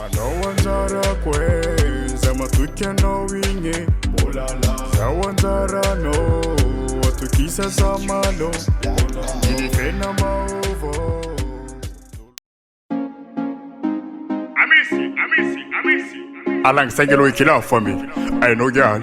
Anowanzara kweza matukia no winge Zawanzara no watukisa samalo Nilifena maovo Amisi Alang sagelo ikila for me I know girl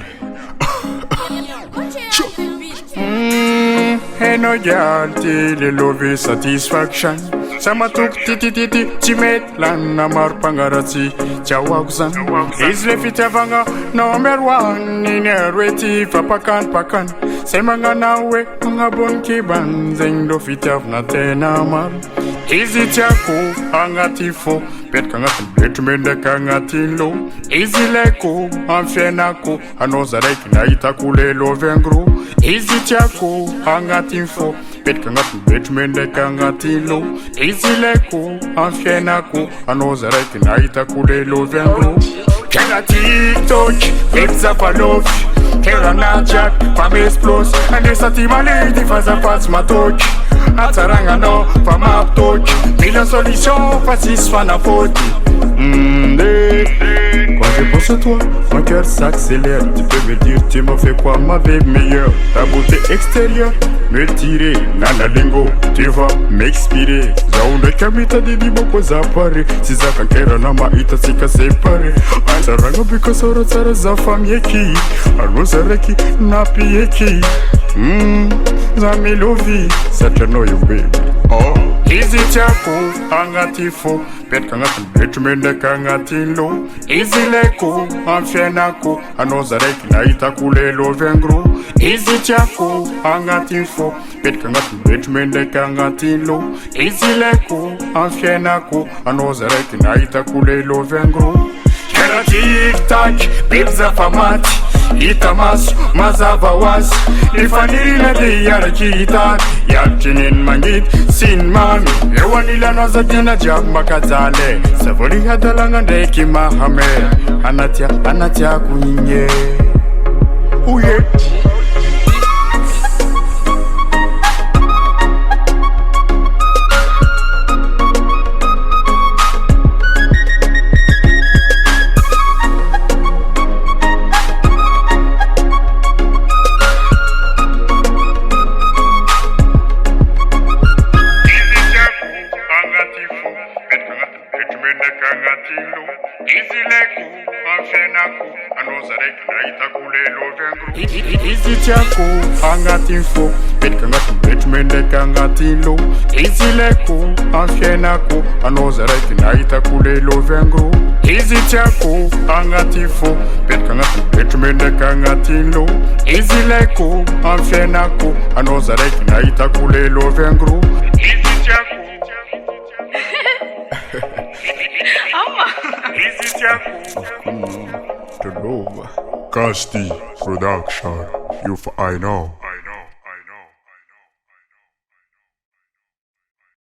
Hey no girl till love satisfaction Sama tuk titi timet lan namar pangarati chawagzan Isle fitavanga number 1 inerweti pakan Semanga nawe mga bonki banzeng do fitav na tenamar Izi chako angatifo pet kangati betmende kangatilo Izi leko amfenako anozarek na itakulelo vengro Izi chako angatifo pet kangati betmende kangatilo Izi leko amfenako anozarek na itakulelo vengro Kera TikTok pizza palof Kera najak pames plus ande satima lady faza pas matok Ataranga no pa maptok Mila solution facis fana faute Quand je pense à toi, mon cœur s'accélère. Tu peux me dire, tu m'as fait quoi, ma vie meilleure. Ta beauté extérieure me tirer, nana lingo, tu vas m'expirer. Zaunda kamita didi boko zapare. Si zaka kera nama ita sika separe. Ataranga biko soro tsara za famyeki. Anuzareki napi yeki. Zami lovi, satano you baby. Oh, easy chako, angatifo. Pet kangati betmende kangatilo Izi leko amfenako anozareki na itakulelo vengro Izi chako angatifo Pet kangati betmende kangatilo Izi leko amfenako anozareki na itakulelo vengro Kera TikTok pizza famati Itamas mazava was Ifaniri na diyara kita Yaktinin mangit sin mami Ewanila naza jena jak makazale Savoli hadalanga ndeki mahame Anatia kuninye Uye Izi leko amfenako anozareki na itakulelo vengro Izi chako angatifo pet kangati betmende kangatilo Izi leko amfenako anozareki na itakulelo vengro Izi chako angatifo pet kangati betmende kangatilo Izi leko amfenako anozareki na itakulelo vengro Izi chako Easy Jaco to Nova Casti Production. You I know.